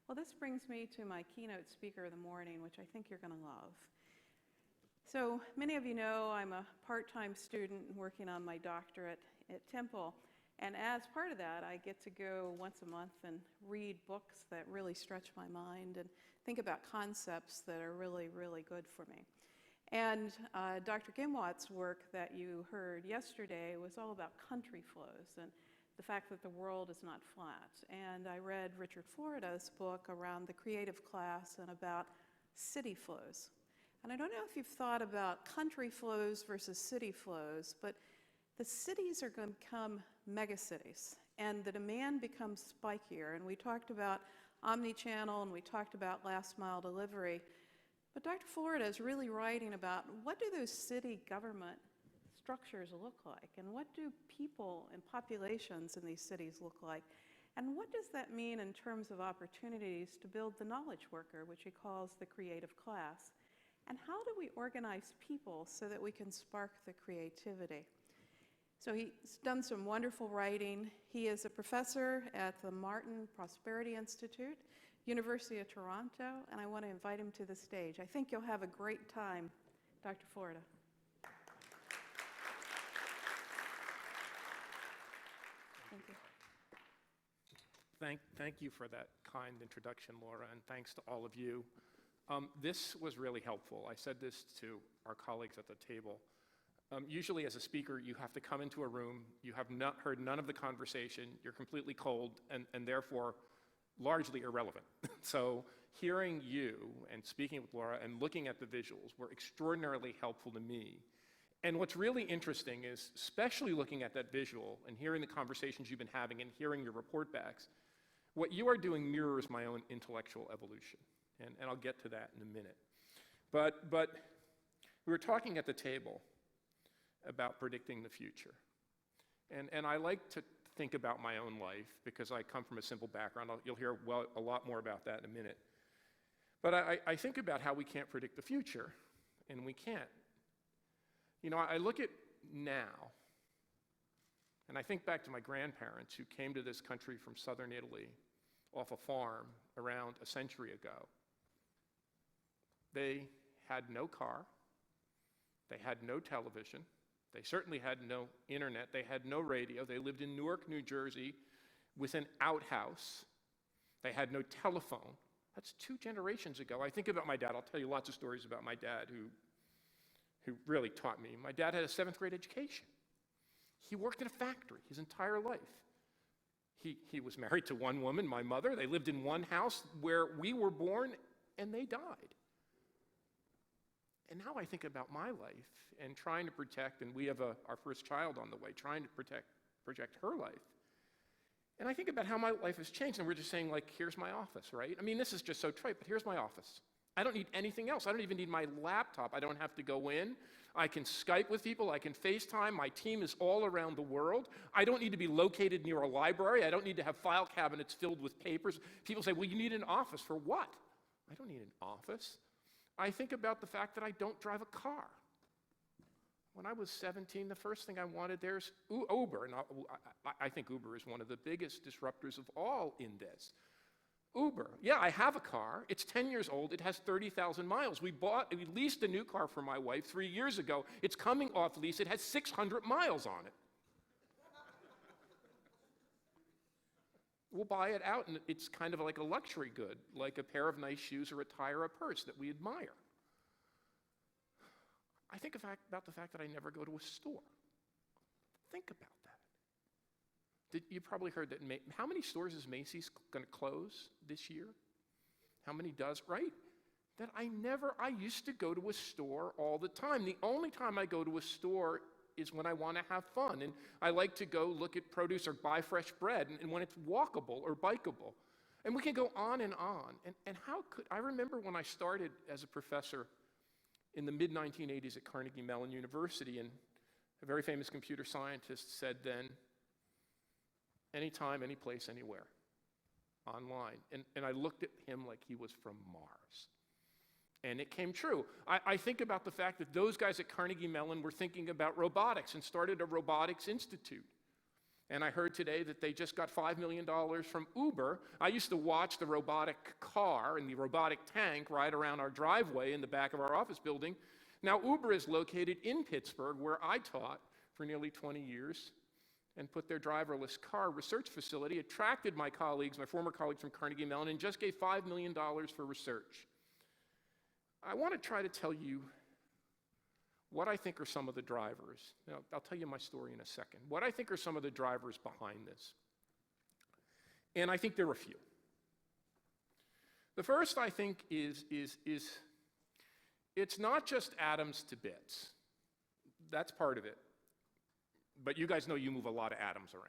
Well, this brings me to my keynote speaker of the morning, which I think you're going to love. So many of you know I'm a part-time student working on my doctorate at Temple. And as part of that, I get to go once a month and read books that really stretch my mind and think about concepts that are really, really good for me. And Dr. Gimwat's work that you heard yesterday was all about country flows and the fact that the world is not flat. And I read Richard Florida's book around the creative class and about city flows. And I don't know if you've thought about country flows versus city flows, but the cities are going to become megacities, and the demand becomes spikier. And we talked about omni-channel, and we talked about last mile delivery. But Dr. Florida is really writing about what do those city government structures look like, and what do people and populations in these cities look like, and what does that mean in terms of opportunities to build the knowledge worker, which he calls the creative class, and how do we organize people so that we can spark the creativity? So he's done some wonderful writing. He is a professor at the Martin Prosperity Institute, University of Toronto, and I want to invite him to the stage. I think you'll have a great time, Dr. Florida. Thank you. Thank you for that kind introduction, Laura, and thanks to all of you. This was really helpful. I said this to our colleagues at the table. Usually as a speaker, you have to come into a room, you have not heard none of the conversation, you're completely cold, and therefore largely irrelevant. So hearing you and speaking with Laura and looking at the visuals were extraordinarily helpful to me. And what's really interesting is, especially looking at that visual and hearing the conversations you've been having and hearing your report backs, what you are doing mirrors my own intellectual evolution. And I'll get to that in a minute. But we were talking at the table about predicting the future. And I like to think about my own life because I come from a simple background. You'll hear a lot more about that in a minute. But I think about how we can't predict the future, and we can't. You know, I look at now, and I think back to my grandparents who came to this country from southern Italy off a farm around a century ago. They had no car, they had no television, they certainly had no internet, they had no radio, they lived in Newark, New Jersey with an outhouse, they had no telephone. That's 2 generations ago. I think about my dad. I'll tell you lots of stories about my dad who really taught me. My dad had a 7th grade education. He worked in a factory his entire life. He was married to one woman, my mother. They lived in one house where we were born and they died. And now I think about my life and trying to protect, and we have our first child on the way, trying to project her life. And I think about how my life has changed, and we're just saying, like, here's my office, right? I mean, this is just so trite, but here's my office. I don't need anything else. I don't even need my laptop. I don't have to go in. I can Skype with people. I can FaceTime. My team is all around the world. I don't need to be located near a library. I don't need to have file cabinets filled with papers. People say, well, you need an office. For what? I don't need an office. I think about the fact that I don't drive a car. When I was 17, the first thing I wanted there is Uber. And I think Uber is one of the biggest disruptors of all in this. Uber. Yeah, I have a car. It's 10 years old. It has 30,000 miles. We leased a new car for my wife 3 years ago. It's coming off lease. It has 600 miles on it. We'll buy it out, and it's kind of like a luxury good, like a pair of nice shoes or a tie or a purse that we admire. I think about the fact that I never go to a store. Think about that. You probably heard that. How many stores is Macy's going to close this year? How many does, right? That I used to go to a store all the time. The only time I go to a store is when I want to have fun. And I like to go look at produce or buy fresh bread, and when it's walkable or bikeable. And we can go on and on. And I remember when I started as a professor in the mid-1980s at Carnegie Mellon University, and a very famous computer scientist said then, anytime, any place, anywhere, online. And I looked at him like he was from Mars. And it came true. I think about the fact that those guys at Carnegie Mellon were thinking about robotics and started a robotics institute. And I heard today that they just got $5 million from Uber. I used to watch the robotic car and the robotic tank ride around our driveway in the back of our office building. Now, Uber is located in Pittsburgh, where I taught for nearly 20 years, and put their driverless car research facility, attracted my colleagues, my former colleagues from Carnegie Mellon, and just gave $5 million for research. I want to try to tell you what I think are some of the drivers. Now, I'll tell you my story in a second. What I think are some of the drivers behind this. And I think there are a few. The first, I think, is it's not just atoms to bits. That's part of it. But you guys know you move a lot of atoms around.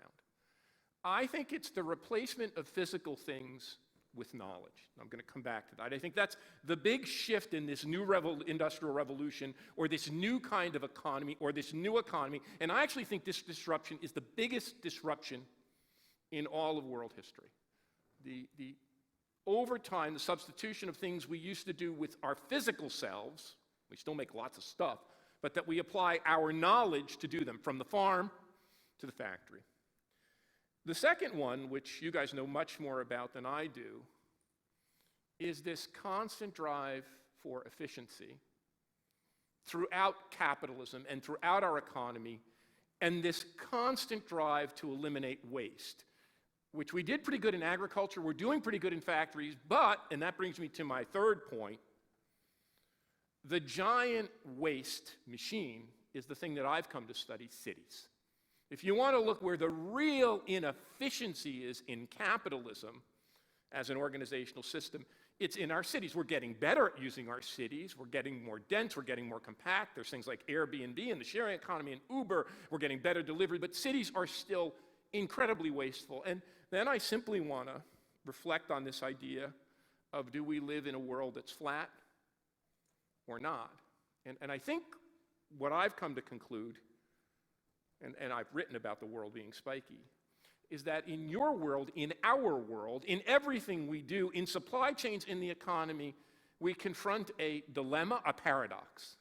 I think it's the replacement of physical things with knowledge. I'm going to come back to that. I think that's the big shift in this new industrial revolution, or this new kind of economy, or this new economy. And I actually think this disruption is the biggest disruption in all of world history. Over time, the substitution of things we used to do with our physical selves, we still make lots of stuff, but that we apply our knowledge to do them, from the farm to the factory. The second one, which you guys know much more about than I do, is this constant drive for efficiency throughout capitalism and throughout our economy, and this constant drive to eliminate waste, which we did pretty good in agriculture, we're doing pretty good in factories, but, and that brings me to my third point, the giant waste machine is the thing that I've come to study: cities. If you want to look where the real inefficiency is in capitalism as an organizational system, it's in our cities. We're getting better at using our cities. We're getting more dense. We're getting more compact. There's things like Airbnb and the sharing economy and Uber. We're getting better delivery, but cities are still incredibly wasteful. And then I simply want to reflect on this idea of, do we live in a world that's flat or not? And I think what I've come to conclude, and I've written about the world being spiky, is that in your world, in our world, in everything we do, in supply chains, in the economy, we confront a dilemma, a paradox,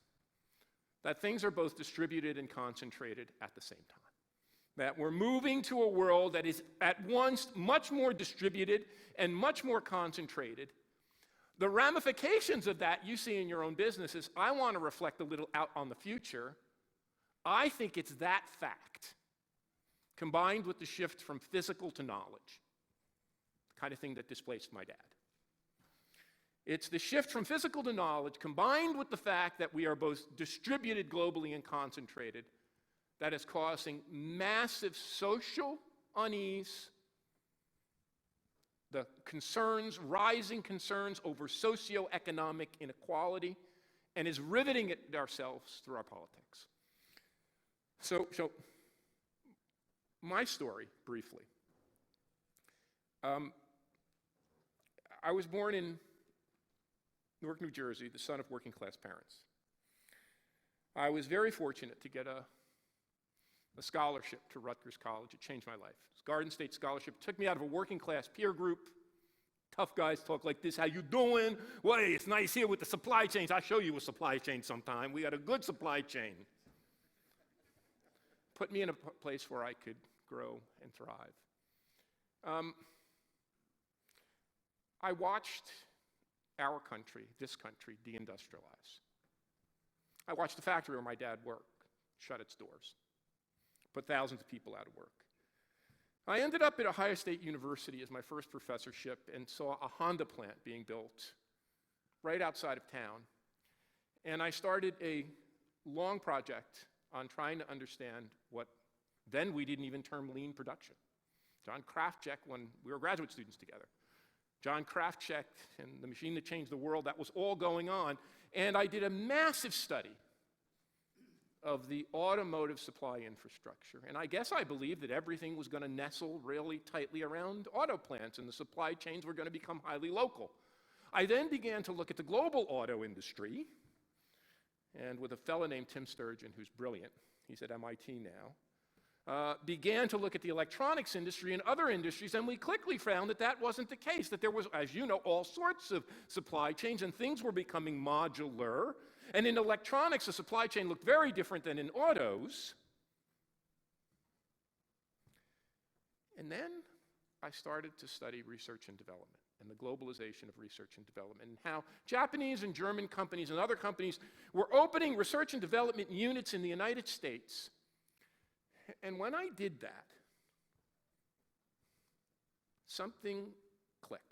that things are both distributed and concentrated at the same time. That we're moving to a world that is at once much more distributed and much more concentrated. The ramifications of that you see in your own businesses. I want to reflect a little out on the future. I think it's that fact, combined with the shift from physical to knowledge, the kind of thing that displaced my dad. It's the shift from physical to knowledge, combined with the fact that we are both distributed globally and concentrated, that is causing massive social unease, the concerns, rising concerns over socioeconomic inequality, and is riveting it ourselves through our politics. So my story, briefly. I was born in Newark, New Jersey, the son of working class parents. I was very fortunate to get a scholarship to Rutgers College. It changed my life. It was a Garden State Scholarship. It took me out of a working class peer group. Tough guys talk like this: how you doing? Well, hey, it's nice here with the supply chains. I'll show you a supply chain sometime. We got a good supply chain. Put me in a place where I could grow and thrive. I watched our country, this country, deindustrialize. I watched the factory where my dad worked shut its doors, put thousands of people out of work. I ended up at Ohio State University as my first professorship and saw a Honda plant being built right outside of town. And I started a long project on trying to understand what then we didn't even term lean production. John Krafcek, when we were graduate students together, John Krafcek and the machine that changed the world, that was all going on. And I did a massive study of the automotive supply infrastructure. And I guess I believed that everything was going to nestle really tightly around auto plants and the supply chains were going to become highly local. I then began to look at the global auto industry, and with a fellow named Tim Sturgeon, who's brilliant, he's at MIT now, began to look at the electronics industry and other industries, and we quickly found that that wasn't the case, that there was, as you know, all sorts of supply chains, and things were becoming modular. And in electronics, the supply chain looked very different than in autos. And then I started to study research and development and the globalization of research and development, and how Japanese and German companies and other companies were opening research and development units in the United States. And when I did that, something clicked.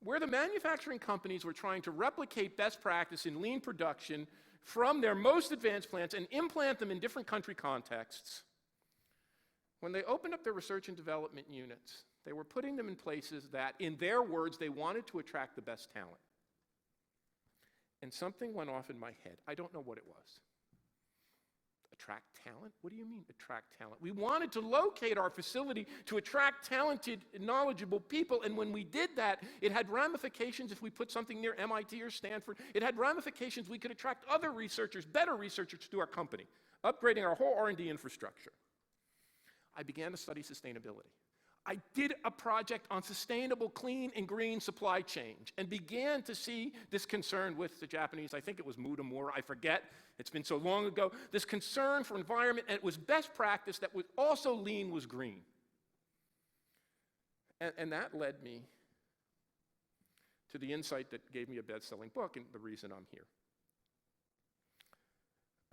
Where the manufacturing companies were trying to replicate best practice in lean production from their most advanced plants and implant them in different country contexts, when they opened up their research and development units, they were putting them in places that, in their words, they wanted to attract the best talent. And something went off in my head. I don't know what it was. Attract talent? What do you mean, attract talent? We wanted to locate our facility to attract talented, knowledgeable people, and when we did that, it had ramifications. If we put something near MIT or Stanford, it had ramifications. We could attract other researchers, better researchers to our company, upgrading our whole R&D infrastructure. I began to study sustainability. I did a project on sustainable, clean, and green supply chains and began to see this concern with the Japanese. I think it was Mutamura, I forget. It's been so long ago. This concern for environment, and it was best practice that was also lean was green. And that led me to the insight that gave me a best-selling book and the reason I'm here.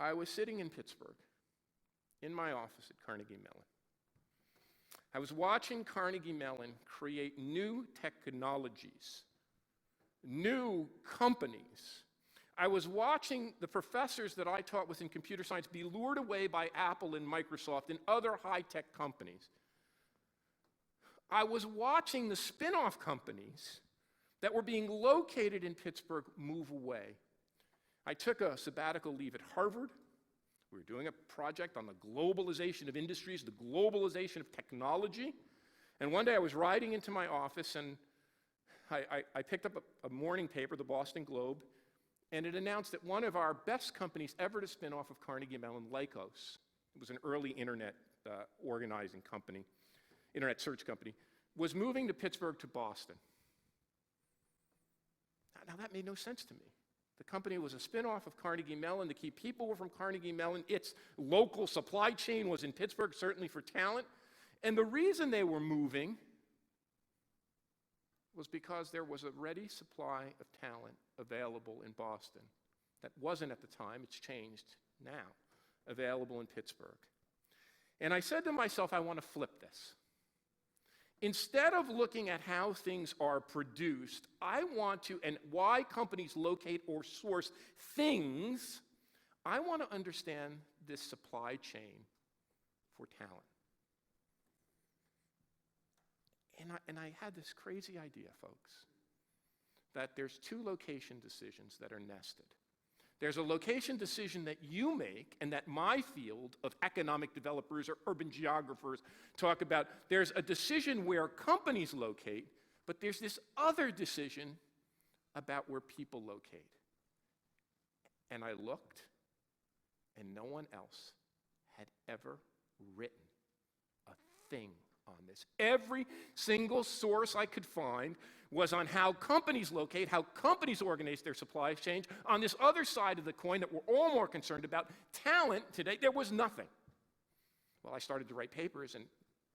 I was sitting in Pittsburgh in my office at Carnegie Mellon. I was watching Carnegie Mellon create new technologies, new companies. I was watching the professors that I taught with in computer science be lured away by Apple and Microsoft and other high-tech companies. I was watching the spin-off companies that were being located in Pittsburgh move away. I took a sabbatical leave at Harvard. We were doing a project on the globalization of industries, the globalization of technology. And one day I was riding into my office and I picked up a morning paper, the Boston Globe, and it announced that one of our best companies ever to spin off of Carnegie Mellon, Lycos, it was an early internet organizing company, internet search company, was moving to Pittsburgh to Boston. Now that made no sense to me. The company was a spin-off of Carnegie Mellon. The key people were from Carnegie Mellon. Its local supply chain was in Pittsburgh, certainly for talent. And the reason they were moving was because there was a ready supply of talent available in Boston that wasn't at the time, it's changed now, available in Pittsburgh. And I said to myself, I want to flip this. Instead of looking at how things are produced, I want to, and why companies locate or source things, I want to understand this supply chain for talent. And I had this crazy idea, folks, that there's two location decisions that are nested. There's a location decision that you make and that my field of economic developers or urban geographers talk about. There's a decision where companies locate, but there's this other decision about where people locate. And I looked, and no one else had ever written a thing on this. Every single source I could find was on how companies locate, how companies organize their supply chains. On this other side of the coin that we're all more concerned about, talent today, there was nothing. Well, I started to write papers, and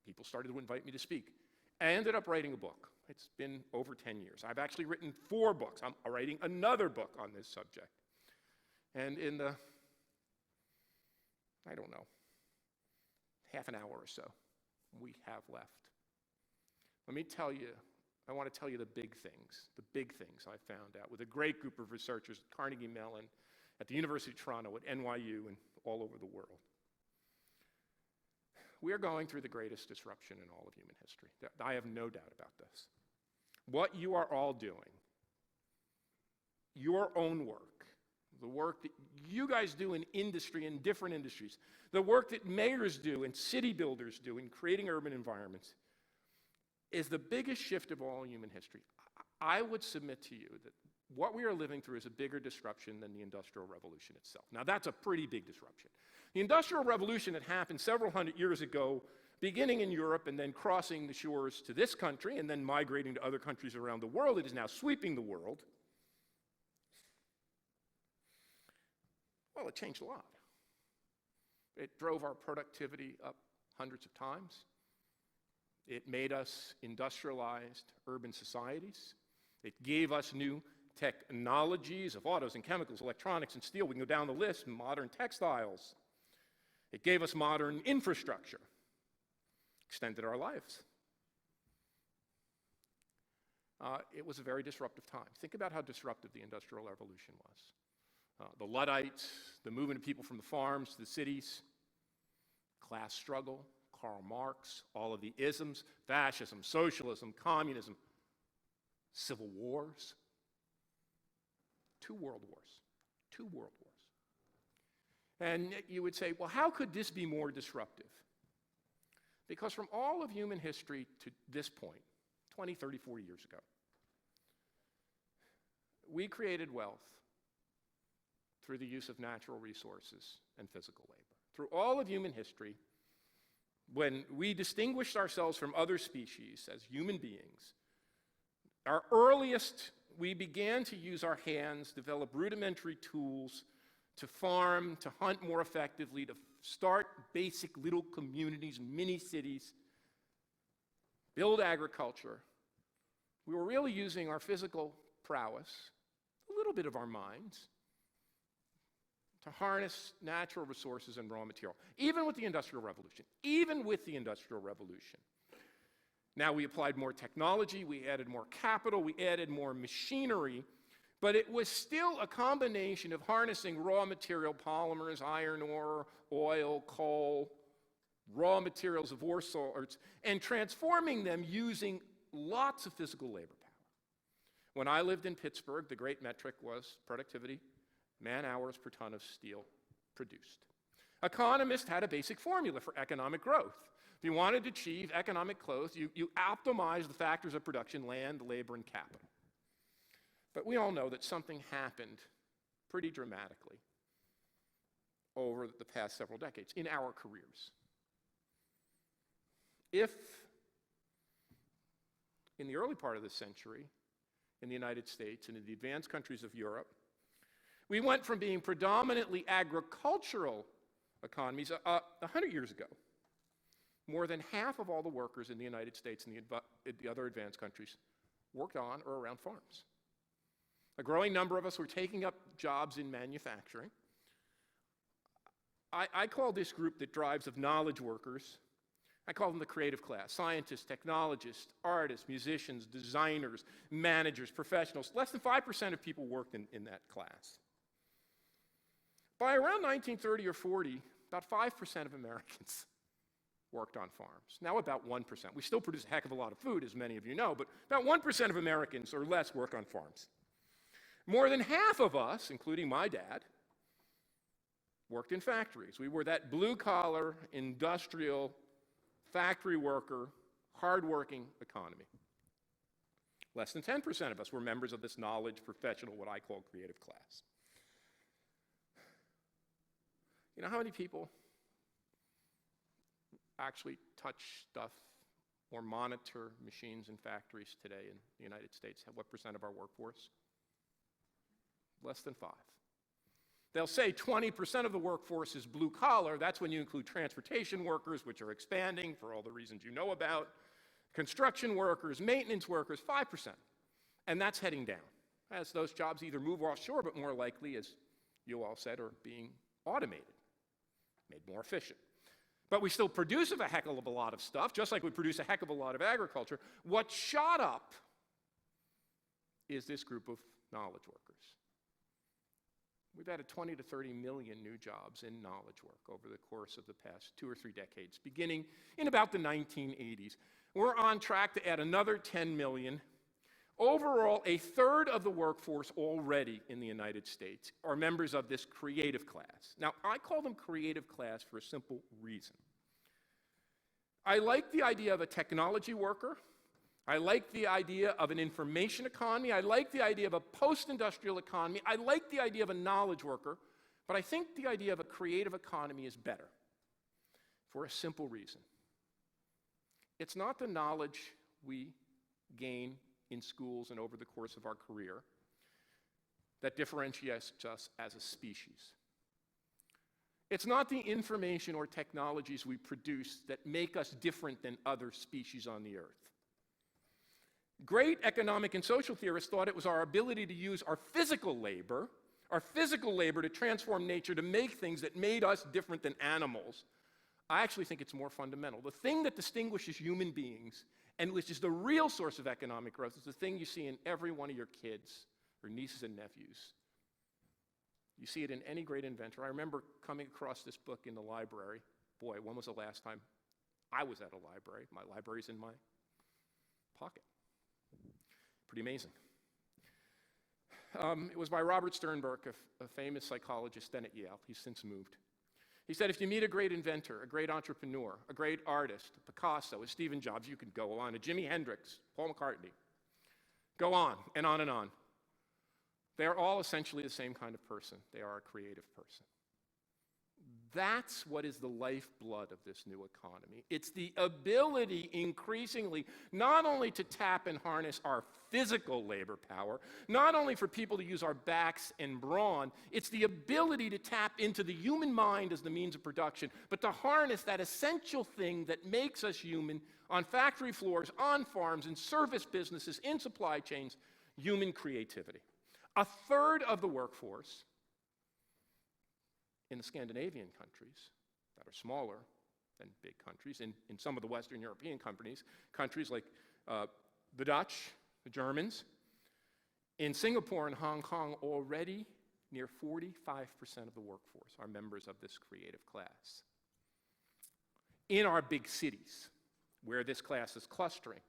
people started to invite me to speak. I ended up writing a book. It's been over 10 years. I've actually written 4 books. I'm writing another book on this subject. And in the, I don't know, half an hour or so we have left, let me tell you, I want to tell you the big things I found out with a great group of researchers at Carnegie Mellon, at the University of Toronto, at NYU, and all over the world. We are going through the greatest disruption in all of human history. I have no doubt about this. What you are all doing, your own work, the work that you guys do in industry, in different industries, the work that mayors do and city builders do in creating urban environments, is the biggest shift of all human history. I would submit to you that what we are living through is a bigger disruption than the Industrial Revolution itself. Now, that's a pretty big disruption. The Industrial Revolution that happened several hundred years ago, beginning in Europe and then crossing the shores to this country and then migrating to other countries around the world, it is now sweeping the world. Well, it changed a lot. It drove our productivity up hundreds of times. It made us industrialized urban societies. It gave us new technologies of autos and chemicals, electronics and steel. We can go down the list, modern textiles. It gave us modern infrastructure, extended our lives. It was a very disruptive time. Think about how disruptive the Industrial Revolution was. The Luddites, the movement of people from the farms to the cities, class struggle, Karl Marx, all of the isms, fascism, socialism, communism, civil wars, two world wars. And you would say, well, how could this be more disruptive? Because from all of human history to this point, 20, 30, 40 years ago, we created wealth through the use of natural resources and physical labor. Through all of human history, when we distinguished ourselves from other species as human beings, we began to use our hands, develop rudimentary tools to farm, to hunt more effectively, to start basic little communities, mini cities, build agriculture. We were really using our physical prowess, a little bit of our minds, to harness natural resources and raw material, even with the Industrial Revolution. Now we applied more technology, we added more capital, we added more machinery, but it was still a combination of harnessing raw material, polymers, iron ore, oil, coal, raw materials of all sorts, and transforming them using lots of physical labor power. When I lived in Pittsburgh, the great metric was productivity, man-hours per ton of steel produced. Economists had a basic formula for economic growth. If you wanted to achieve economic growth, you optimize the factors of production, land, labor, and capital. But we all know that something happened pretty dramatically over the past several decades in our careers. If, in the early part of this century, in the United States and in the advanced countries of Europe, we went from being predominantly agricultural economies 100 years ago. More than half of all the workers in the United States and the other advanced countries worked on or around farms. A growing number of us were taking up jobs in manufacturing. I call this group that drives of knowledge workers, I call them the creative class: scientists, technologists, artists, musicians, designers, managers, professionals. Less than 5% of people worked in that class. By around 1930 or 40, about 5% of Americans worked on farms. Now about 1%. We still produce a heck of a lot of food, as many of you know, but about 1% of Americans or less work on farms. More than half of us, including my dad, worked in factories. We were that blue-collar, industrial, factory worker, hard-working economy. Less than 10% of us were members of this knowledge, professional, what I call creative class. You know how many people actually touch stuff or monitor machines in factories today in the United States? What percent of our workforce? Less than 5. They'll say 20% of the workforce is blue collar. That's when you include transportation workers, which are expanding for all the reasons you know about, construction workers, maintenance workers, 5%. And that's heading down as those jobs either move offshore, but more likely, as you all said, are being automated, made more efficient. But we still produce a heck of a lot of stuff, just like we produce a heck of a lot of agriculture. What shot up is this group of knowledge workers. We've added 20 to 30 million new jobs in knowledge work over the course of the past 2 or 3 decades, beginning in about the 1980s. We're on track to add another 10 million. Overall, a third of the workforce already in the United States are members of this creative class. Now, I call them creative class for a simple reason. I like the idea of a technology worker. I like the idea of an information economy. I like the idea of a post-industrial economy. I like the idea of a knowledge worker. But I think the idea of a creative economy is better for a simple reason. It's not the knowledge we gain in schools and over the course of our career that differentiates us as a species. It's not the information or technologies we produce that make us different than other species on the earth. Great economic and social theorists thought it was our ability to use our physical labor to transform nature, to make things that made us different than animals. I actually think it's more fundamental. The thing that distinguishes human beings, and which is the real source of economic growth, is the thing you see in every one of your kids or nieces and nephews. You see it in any great inventor. I remember coming across this book in the library. Boy, when was the last time I was at a library? My library's in my pocket. Pretty amazing. It was by Robert Sternberg, a famous psychologist then at Yale. He's since moved. He said, if you meet a great inventor, a great entrepreneur, a great artist, a Picasso, a Stephen Jobs, you could go on, a Jimi Hendrix, Paul McCartney, go on and on and on. They are all essentially the same kind of person. They are a creative person. That's what is the lifeblood of this new economy. It's the ability increasingly not only to tap and harness our physical labor power, not only for people to use our backs and brawn, it's the ability to tap into the human mind as the means of production, but to harness that essential thing that makes us human on factory floors, on farms, in service businesses, in supply chains, human creativity. A third of the workforce in the Scandinavian countries that are smaller than big countries, in some of the Western European countries like the Dutch, the Germans, in Singapore and Hong Kong, already near 45% of the workforce are members of this creative class. In our big cities, where this class is clustering,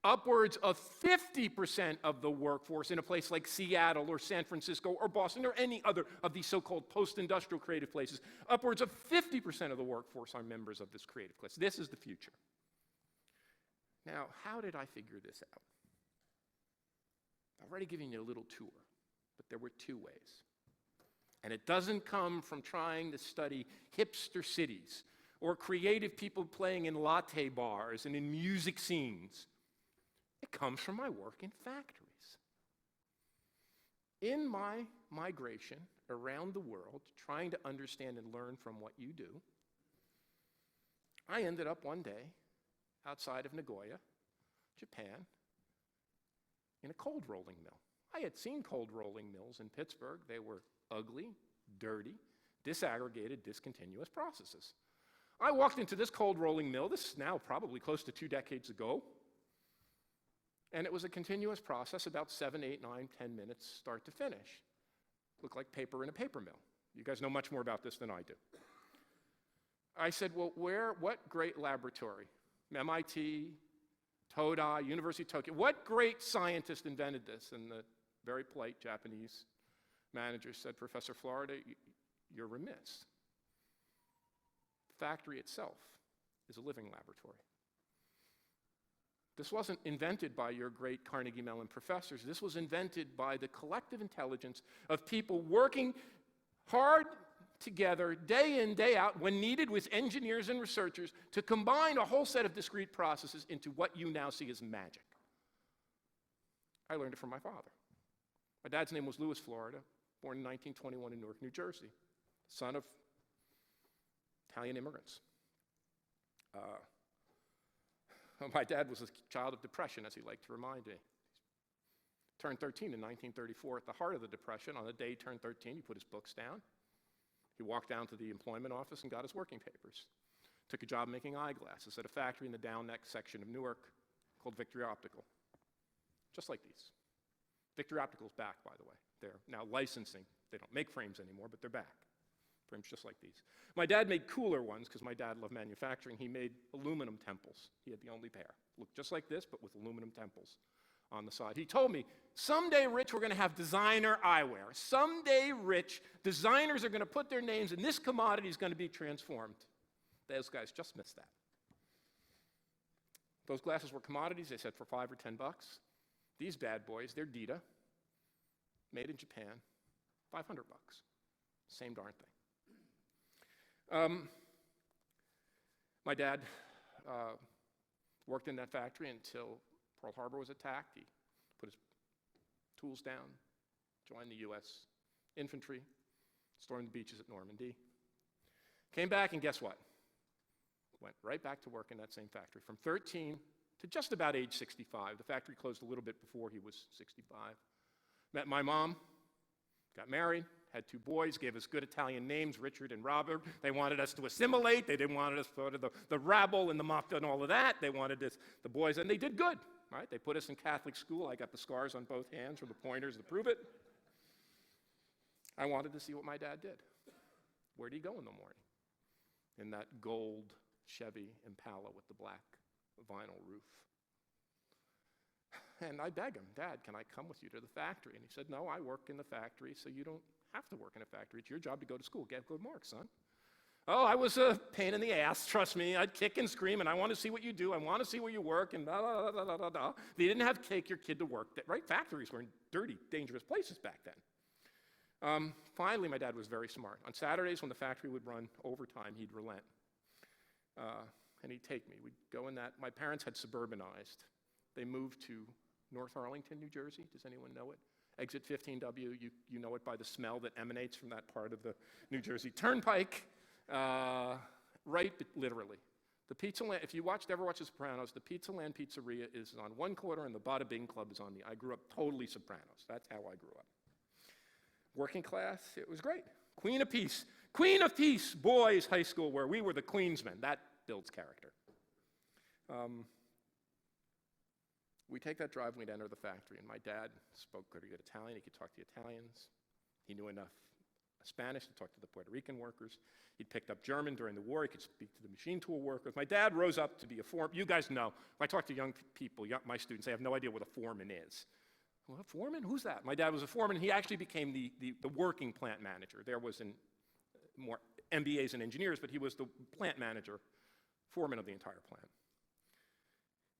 upwards of 50% of the workforce in a place like Seattle or San Francisco or Boston or any other of these so-called post-industrial creative places, upwards of 50% of the workforce are members of this creative class. This is the future. Now, how did I figure this out? I've already given you a little tour, but there were two ways. And it doesn't come from trying to study hipster cities or creative people playing in latte bars and in music scenes. It comes from my work in factories. In my migration around the world, trying to understand and learn from what you do, I ended up one day outside of Nagoya, Japan, in a cold rolling mill. I had seen cold rolling mills in Pittsburgh. They were ugly, dirty, disaggregated, discontinuous processes. I walked into this cold rolling mill. This is now probably close to 2 decades ago. And it was a continuous process, about 7, 8, 9, 10 minutes, start to finish. Looked like paper in a paper mill. You guys know much more about this than I do. I said, well, what great laboratory? MIT, Todai, University of Tokyo. What great scientist invented this? And the very polite Japanese manager said, Professor Florida, you're remiss. The factory itself is a living laboratory. This wasn't invented by your great Carnegie Mellon professors. This was invented by the collective intelligence of people working hard together, day in, day out, when needed with engineers and researchers, to combine a whole set of discrete processes into what you now see as magic. I learned it from my father. My dad's name was Louis Florida, born in 1921 in Newark, New Jersey, son of Italian immigrants. My dad was a child of depression, as he liked to remind me. He turned 13 in 1934 at the heart of the Depression. On the day he turned 13, he put his books down. He walked down to the employment office and got his working papers. Took a job making eyeglasses at a factory in the Down Neck section of Newark called Victory Optical. Just like these. Victory Optical's back, by the way. They're now licensing. They don't make frames anymore, but they're back. Frames just like these. My dad made cooler ones because my dad loved manufacturing. He made aluminum temples. He had the only pair. Looked just like this, but with aluminum temples on the side. He told me, someday, Rich, we're going to have designer eyewear. Someday, Rich, designers are going to put their names and this commodity is going to be transformed. Those guys just missed that. Those glasses were commodities, they said, for $5 or $10. These bad boys, they're Dita, made in Japan, $500. Same darn thing. My dad worked in that factory until Pearl Harbor was attacked. He put his tools down, joined the U.S. infantry, stormed the beaches at Normandy. Came back, and guess what? Went right back to work in that same factory from 13 to just about age 65. The factory closed a little bit before he was 65. Met my mom, got married, had 2 boys, gave us good Italian names, Richard and Robert. They wanted us to assimilate. They didn't want us to go to the rabble and the mafia and all of that. They wanted us, the boys, and they did good, right? They put us in Catholic school. I got the scars on both hands from the pointers to prove it. I wanted to see what my dad did. Where'd he go in the morning? In that gold Chevy Impala with the black vinyl roof. And I begged him, Dad, can I come with you to the factory? And he said, no, I work in the factory, so you don't have to work in a factory. It's your job to go to school. Get good marks, son. Oh, I was a pain in the ass, trust me. I'd kick and scream, and I want to see what you do. I want to see where you work, and da, da, da, da, da, da. If you didn't have to take your kid to work, right? Factories were dirty, dangerous places back then. Finally, my dad was very smart. On Saturdays, when the factory would run overtime, he'd relent. And he'd take me. We'd go in that. My parents had suburbanized. They moved to North Arlington, New Jersey. Does anyone know it? Exit 15W, you know it by the smell that emanates from that part of the New Jersey Turnpike. Right, literally. The Pizza Land, if you ever watched The Sopranos, the Pizza Land Pizzeria is on one corner and the Bada Bing Club is on the, I grew up totally Sopranos. That's how I grew up. Working class, it was great. Queen of Peace. Queen of Peace Boys High School, where we were the Queensmen. That builds character. We take that drive and we'd enter the factory, and my dad spoke pretty good Italian. He could talk to the Italians. He knew enough Spanish to talk to the Puerto Rican workers. He'd picked up German during the war. He could speak to the machine tool workers. My dad rose up to be a foreman. You guys know, when I talk to young people, my students, they have no idea what a foreman is. Well, a foreman? Who's that? My dad was a foreman. He actually became the working plant manager. There was more MBAs and engineers, but he was the plant manager, foreman of the entire plant.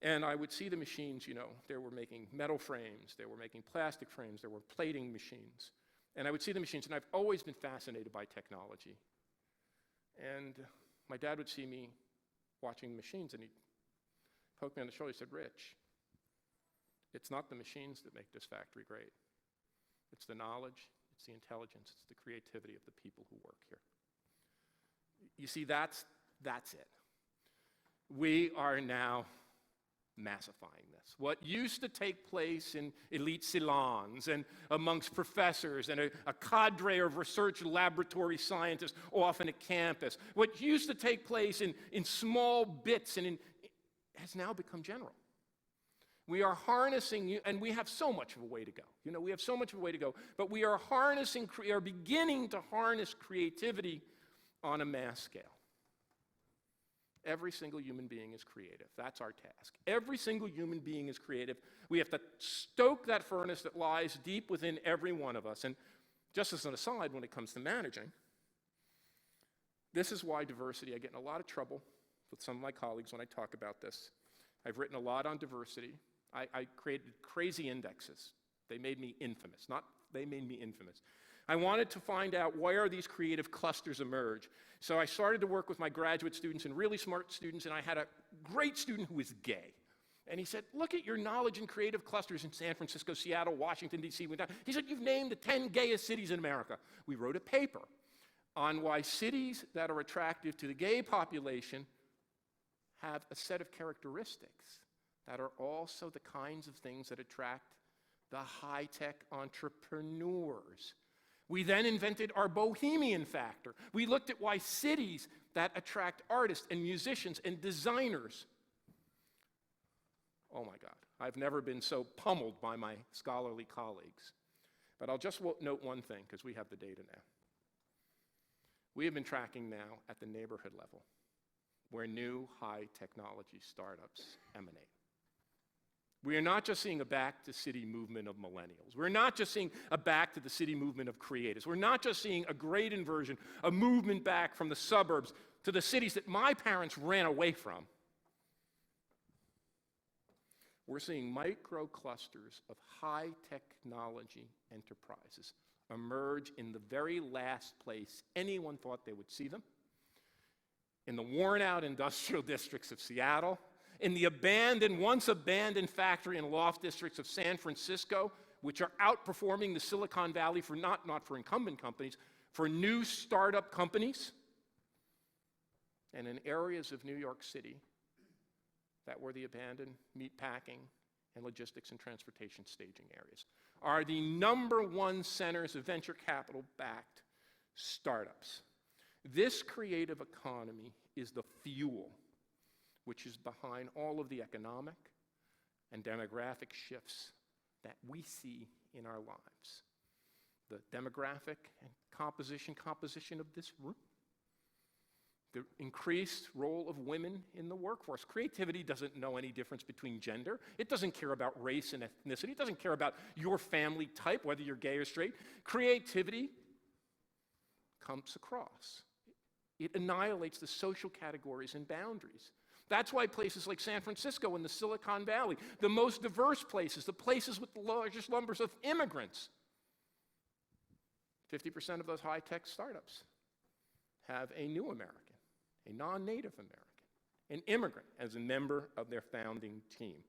And I would see the machines, they were making metal frames, they were making plastic frames, there were plating machines. And I would see the machines, and I've always been fascinated by technology. And my dad would see me watching the machines, and he'd poke me on the shoulder. He said, Rich, it's not the machines that make this factory great. It's the knowledge, it's the intelligence, it's the creativity of the people who work here. You see, that's it. We are now massifying this. What used to take place in elite salons and amongst professors and a cadre of research laboratory scientists often at campus, what used to take place in small bits has now become general. We are harnessing, and we have so much of a way to go. We have so much of a way to go, but we are beginning to harness creativity on a mass scale. Every single human being is creative. That's our task. Every single human being is creative. We have to stoke that furnace that lies deep within every one of us. And just as an aside, when it comes to managing, this is why diversity, I get in a lot of trouble with some of my colleagues when I talk about this. I've written a lot on diversity. I created crazy indexes. They made me infamous. They made me infamous. I wanted to find out where these creative clusters emerge. So I started to work with my graduate students and really smart students, and I had a great student who was gay. And he said, look at your knowledge in creative clusters in San Francisco, Seattle, Washington, D.C. He said, you've named the 10 gayest cities in America. We wrote a paper on why cities that are attractive to the gay population have a set of characteristics that are also the kinds of things that attract the high-tech entrepreneurs. We then invented our bohemian factor. We looked at why cities that attract artists and musicians and designers. Oh my God, I've never been so pummeled by my scholarly colleagues. But I'll just note one thing, because we have the data now. We have been tracking now at the neighborhood level where new high technology startups emanate. We are not just seeing a back-to-city movement of millennials. We're not just seeing a back-to-the-city movement of creators. We're not just seeing a great inversion, a movement back from the suburbs to the cities that my parents ran away from. We're seeing micro-clusters of high-technology enterprises emerge in the very last place anyone thought they would see them, in the worn-out industrial districts of Seattle, in the once abandoned factory and loft districts of San Francisco, which are outperforming the Silicon Valley for not for incumbent companies, for new startup companies. and in areas of New York City that were the abandoned meat packing and logistics and transportation staging areas, are the #1 centers of venture capital-backed startups. This creative economy is the fuel which is behind all of the economic and demographic shifts that we see in our lives. The demographic and composition of this room. The increased role of women in the workforce. Creativity doesn't know any difference between gender. It doesn't care about race and ethnicity. It doesn't care about your family type, whether you're gay or straight. Creativity comes across. It annihilates the social categories and boundaries. That's why places like San Francisco and the Silicon Valley, the most diverse places, the places with the largest numbers of immigrants, 50% of those high-tech startups have a new American, a non-native American, an immigrant as a member of their founding team.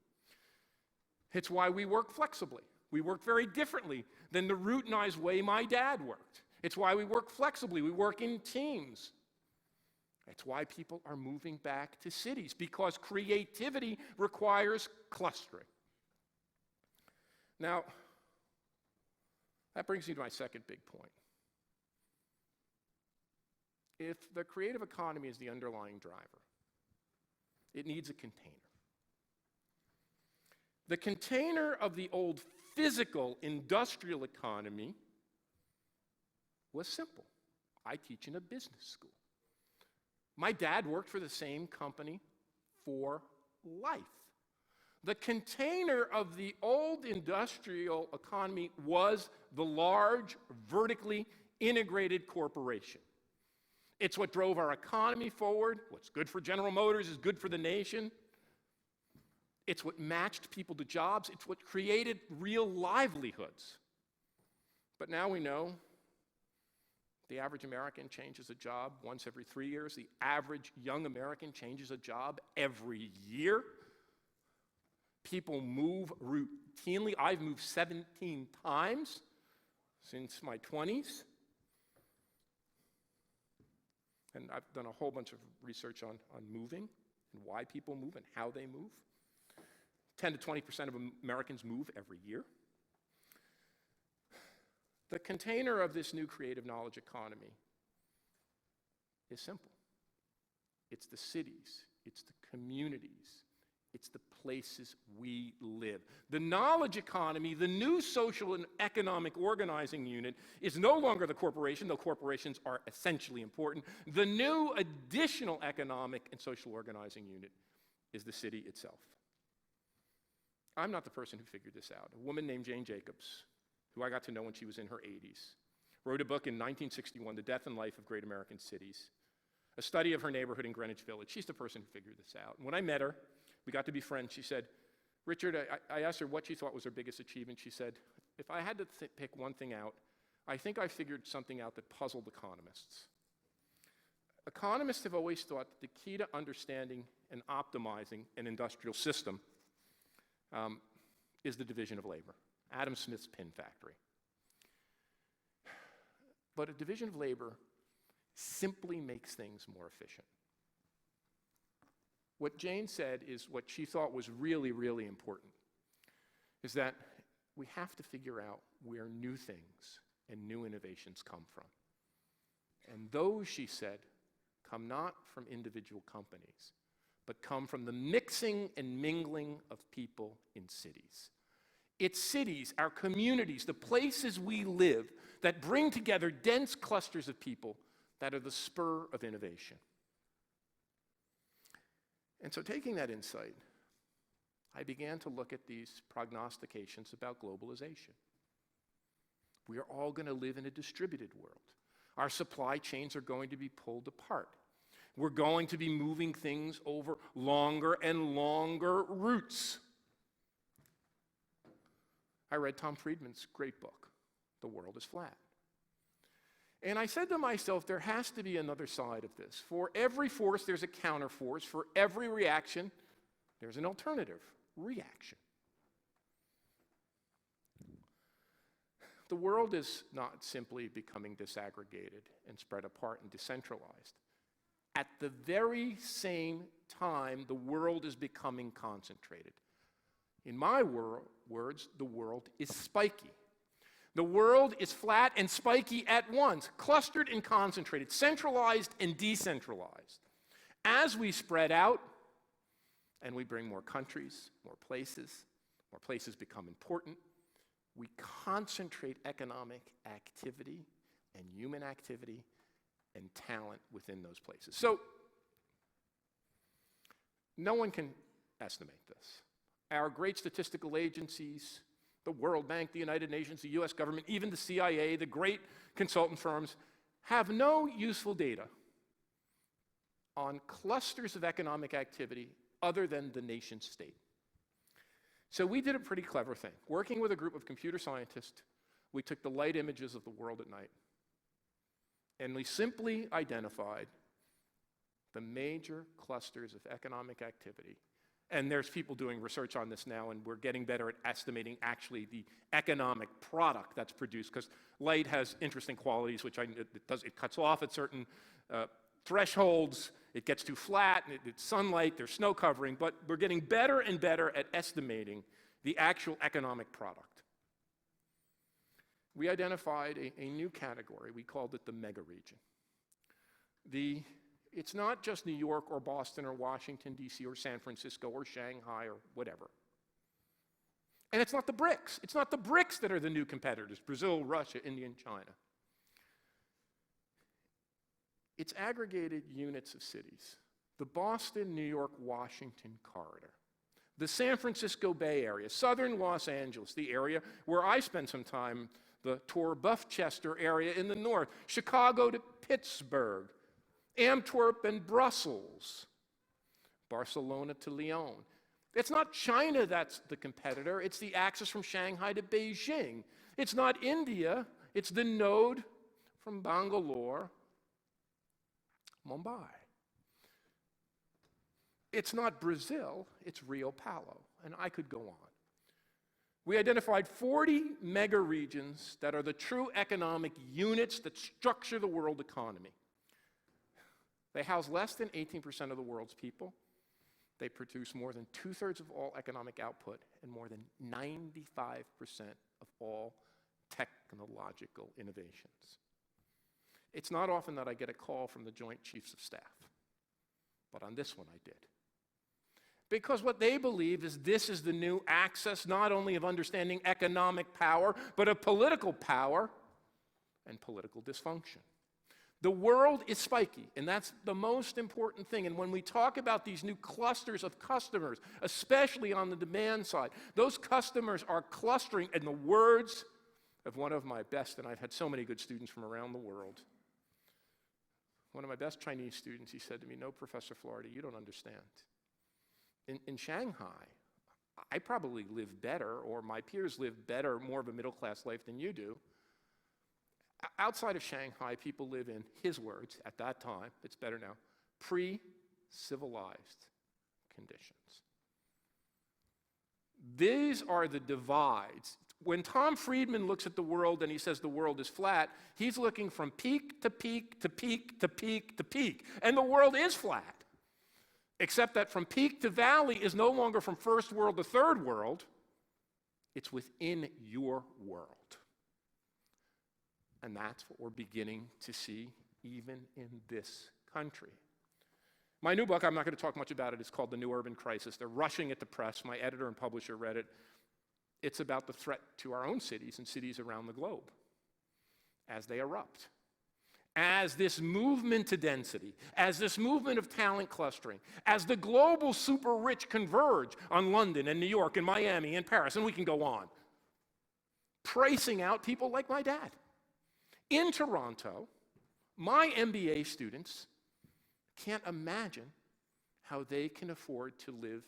It's why we work flexibly. We work very differently than the routinized way my dad worked. It's why we work flexibly. We work in teams. It's why people are moving back to cities, because creativity requires clustering. Now, that brings me to my second big point. If the creative economy is the underlying driver, it needs a container. The container of the old physical industrial economy was simple. I teach in a business school. My dad worked for the same company for life. The container of the old industrial economy was the large, vertically integrated corporation. It's what drove our economy forward. What's good for General Motors is good for the nation. It's what matched people to jobs. It's what created real livelihoods. But now we know the average American changes a job once every 3 years. The average young American changes a job every year. People move routinely. I've moved 17 times since my 20s. And I've done a whole bunch of research on moving and why people move and how they move. 10 to 20% of Americans move every year. The container of this new creative knowledge economy is simple. It's the cities, it's the communities, it's the places we live. The knowledge economy, the new social and economic organizing unit, is no longer the corporation, though corporations are essentially important. The new additional economic and social organizing unit is the city itself. I'm not the person who figured this out. A woman named Jane Jacobs, who I got to know when she was in her 80s, wrote a book in 1961, The Death and Life of Great American Cities, a study of her neighborhood in Greenwich Village. She's the person who figured this out. And when I met her, we got to be friends. She said, Richard, I asked her what she thought was her biggest achievement. She said, if I had to pick one thing out, I think I figured something out that puzzled economists. Economists have always thought that the key to understanding and optimizing an industrial system is the division of labor. Adam Smith's pin factory. But a division of labor simply makes things more efficient. What Jane said is what she thought was really, really important, is that we have to figure out where new things and new innovations come from. And those, she said, come not from individual companies, but come from the mixing and mingling of people in cities. It's cities, our communities, the places we live that bring together dense clusters of people that are the spur of innovation. And so taking that insight, I began to look at these prognostications about globalization. We are all going to live in a distributed world. Our supply chains are going to be pulled apart. We're going to be moving things over longer and longer routes. I read Tom Friedman's great book, The World is Flat. And I said to myself, there has to be another side of this. For every force, there's a counterforce. For every reaction, there's an alternative reaction. The world is not simply becoming disaggregated and spread apart and decentralized. at the very same time the world is becoming concentrated. In my words, the world is spiky. The world is flat and spiky at once, clustered and concentrated, centralized and decentralized. As we spread out and we bring more countries, more places become important, we concentrate economic activity and human activity and talent within those places. So, no one can estimate this. Our great statistical agencies, the World Bank, the United Nations, the US government, even the CIA, the great consultant firms, have no useful data on clusters of economic activity other than the nation state. So we did a pretty clever thing. Working with a group of computer scientists, we took the light images of the world at night, and we simply identified the major clusters of economic activity. And there's people doing research on this now, and we're getting better at estimating actually the economic product that's produced, because light has interesting qualities, which it cuts off at certain thresholds, it gets too flat, it's sunlight, there's snow covering, but we're getting better and better at estimating the actual economic product. We identified a new category. We called it the mega region. It's not just New York or Boston or Washington, D.C. or San Francisco or Shanghai or whatever. And it's not the BRICS. It's not the BRICS that are the new competitors, Brazil, Russia, India, and China. It's aggregated units of cities. The Boston, New York, Washington corridor. The San Francisco Bay Area, southern Los Angeles, the area where I spent some time, the Tor-Buffchester area in the north, Chicago to Pittsburgh, Antwerp and Brussels, Barcelona to Lyon. It's not China that's the competitor, it's the axis from Shanghai to Beijing. It's not India, it's the node from Bangalore, Mumbai. It's not Brazil, it's Rio Palo, and I could go on. We identified 40 mega regions that are the true economic units that structure the world economy. They house less than 18% of the world's people. They produce more than 2/3 of all economic output and more than 95% of all technological innovations. It's not often that I get a call from the Joint Chiefs of Staff, but on this one I did. Because what they believe is this is the new axis not only of understanding economic power, but of political power and political dysfunction. The world is spiky, and that's the most important thing. And when we talk about these new clusters of customers, especially on the demand side, those customers are clustering, in the words of one of my best, and I've had so many good students from around the world, one of my best Chinese students, he said to me, "No, Professor Florida, you don't understand. In Shanghai, I probably live better, or my peers live better, more of a middle-class life than you do. Outside of Shanghai, people live in," his words, at that time, it's better now, pre-civilized conditions. These are the divides. When Tom Friedman looks at the world and he says the world is flat, he's looking from peak to peak to peak to peak to peak. And the world is flat, except that from peak to valley is no longer from first world to third world, it's within your world. And that's what we're beginning to see even in this country. My new book, I'm not going to talk much about it, it's called The New Urban Crisis. They're rushing it to press. My editor and publisher read it. It's about the threat to our own cities and cities around the globe as they erupt. As this movement to density, as this movement of talent clustering, as the global super rich converge on London and New York and Miami and Paris, and we can go on, pricing out people like my dad. In Toronto, my MBA students can't imagine how they can afford to live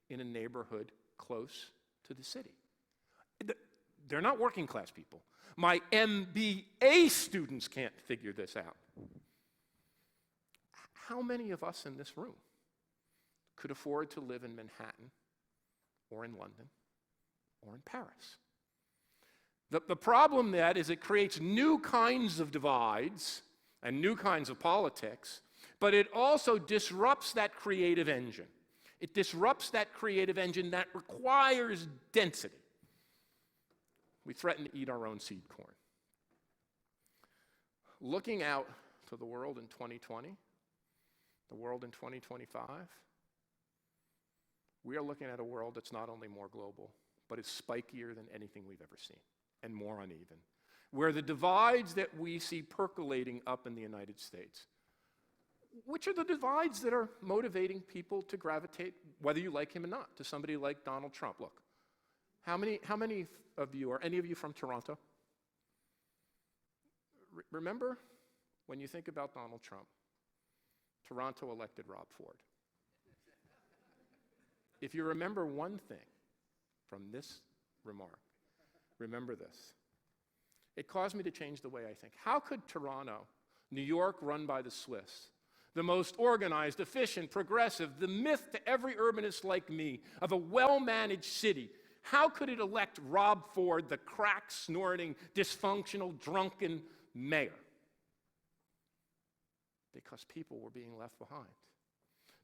in a neighborhood close to the city. They're not working class people. My MBA students can't figure this out. How many of us in this room could afford to live in Manhattan or in London or in Paris? The problem that is it creates new kinds of divides and new kinds of politics but it also disrupts that creative engine. It disrupts that creative engine that requires density. We threaten to eat our own seed corn. Looking out to the world in 2020, the world in 2025, we are looking at a world that's not only more global, but is spikier than anything we've ever seen, and more uneven, where the divides that we see percolating up in the United States, which are the divides that are motivating people to gravitate, whether you like him or not, to somebody like Donald Trump. Look, how many of you, are any of you from Toronto? Remember, when you think about Donald Trump, Toronto elected Rob Ford. If you remember one thing from this remark, remember this. It caused me to change the way I think. How could Toronto, New York run by the Swiss, the most organized, efficient, progressive, the myth to every urbanist like me of a well-managed city, how could it elect Rob Ford, the crack-snorting, dysfunctional, drunken mayor? Because people were being left behind.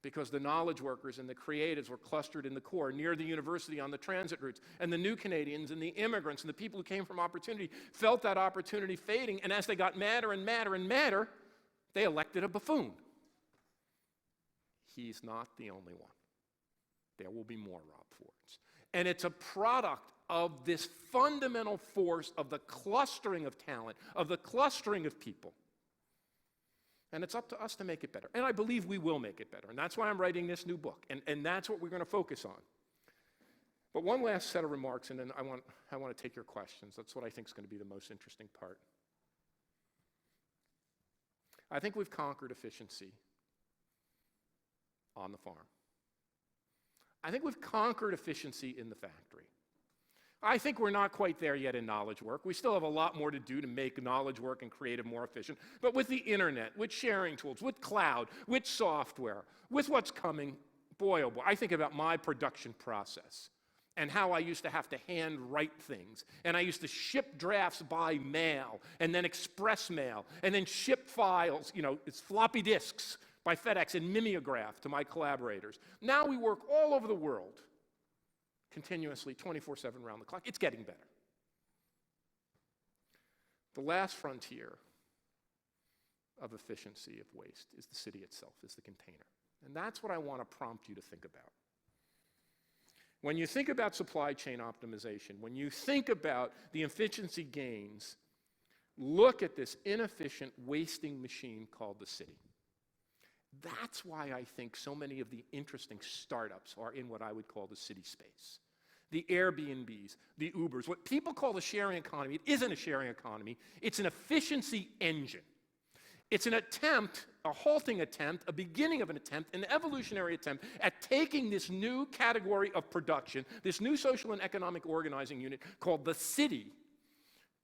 Because the knowledge workers and the creatives were clustered in the core near the university on the transit routes, and the new Canadians and the immigrants and the people who came from opportunity felt that opportunity fading, and as they got madder and madder and madder, they elected a buffoon. He's not the only one. There will be more Rob Fords. And it's a product of this fundamental force of the clustering of talent, of the clustering of people. And it's up to us to make it better. And I believe we will make it better. And that's why I'm writing this new book. And that's what we're going to focus on. But one last set of remarks, and then I want to take your questions. That's what I think is going to be the most interesting part. I think we've conquered efficiency on the farm. I think we've conquered efficiency in the factory. I think we're not quite there yet in knowledge work. We still have a lot more to do to make knowledge work and creative more efficient. But with the internet, with sharing tools, with cloud, with software, with what's coming, boy, oh boy, I think about my production process and how I used to have to hand write things. And I used to ship drafts by mail, and then express mail, and then ship files, it's floppy disks by FedEx and mimeograph to my collaborators. Now we work all over the world, continuously, 24/7 around the clock. It's getting better. The last frontier of efficiency of waste is the city itself, is the container. And that's what I want to prompt you to think about. When you think about supply chain optimization, when you think about the efficiency gains, look at this inefficient, wasting machine called the city. That's why I think so many of the interesting startups are in what I would call the city space. The Airbnbs, the Ubers, what people call the sharing economy. It isn't a sharing economy. It's an efficiency engine. It's an attempt, a halting attempt, a beginning of an attempt, an evolutionary attempt at taking this new category of production, this new social and economic organizing unit called the city,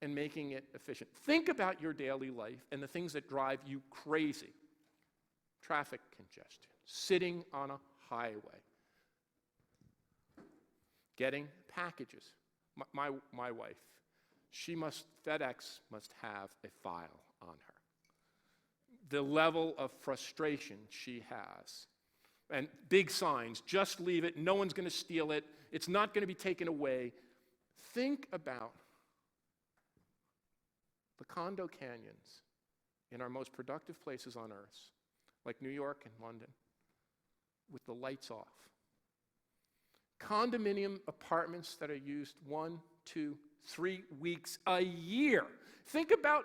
and making it efficient. Think about your daily life and the things that drive you crazy. Traffic congestion, sitting on a highway, getting packages. My wife, FedEx must have a file on her. The level of frustration she has. And big signs, just leave it, no one's going to steal it, it's not going to be taken away. Think about the condo canyons in our most productive places on earth, like New York and London, with the lights off. Condominium apartments that are used 1, 2, 3 weeks a year. Think about,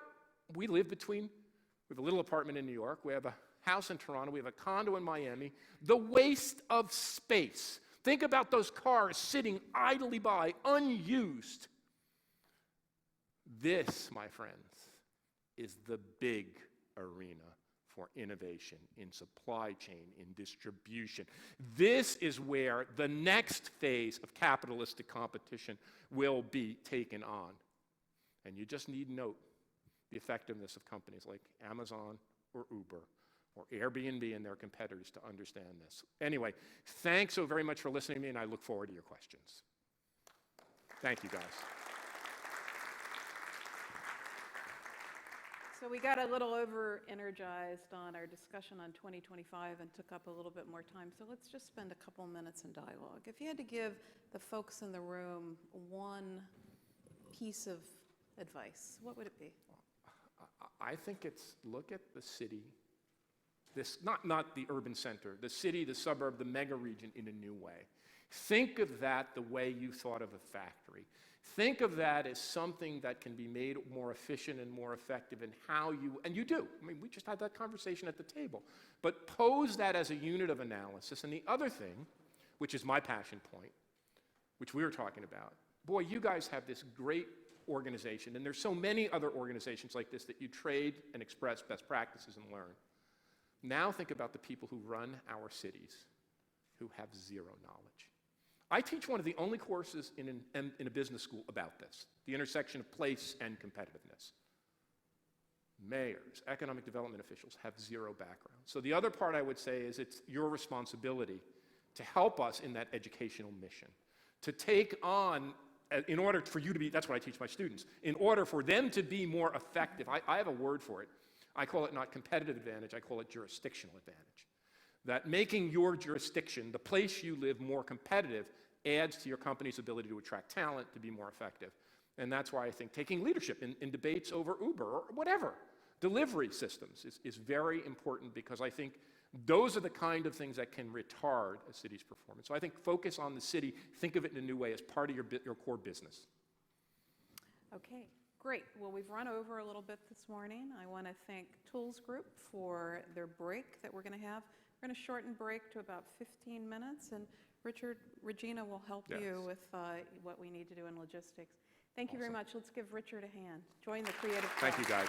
we have a little apartment in New York, we have a house in Toronto, we have a condo in Miami. The waste of space. Think about those cars sitting idly by, unused. This, my friends, is the big arena for innovation in supply chain, in distribution. This is where the next phase of capitalistic competition will be taken on. And you just need to note the effectiveness of companies like Amazon or Uber or Airbnb and their competitors to understand this. Anyway, thanks so very much for listening to me, and I look forward to your questions. Thank you, guys. So we got a little over-energized on our discussion on 2025 and took up a little bit more time. So let's just spend a couple minutes in dialogue. If you had to give the folks in the room one piece of advice, what would it be? I think it's look at the city, not the urban center, the city, the suburb, the mega region in a new way. Think of that the way you thought of a factory. Think of that as something that can be made more efficient and more effective in how you, and you do. I mean, we just had that conversation at the table. But pose that as a unit of analysis. And the other thing, which is my passion point, which we were talking about, boy, you guys have this great organization, and there's so many other organizations like this that you trade and express best practices and learn. Now think about the people who run our cities who have zero knowledge. I teach one of the only courses in a business school about this, the intersection of place and competitiveness. Mayors, economic development officials have zero background. So the other part I would say is it's your responsibility to help us in that educational mission, to take on, in order for you to be, that's what I teach my students, in order for them to be more effective, I have a word for it. I call it not competitive advantage, I call it jurisdictional advantage. That making your jurisdiction, the place you live, more competitive adds to your company's ability to attract talent, to be more effective. And that's why I think taking leadership in debates over Uber or whatever, delivery systems is very important, because I think those are the kind of things that can retard a city's performance. So I think focus on the city, think of it in a new way as part of your core business. Okay, great. Well, we've run over a little bit this morning. I want to thank Tools Group for their break that we're going to have. We're going to shorten break to about 15 minutes, and Regina will help you with what we need to do in logistics. Thank you very much. Let's give Richard a hand. Join the creative crowd. Thank you, guys.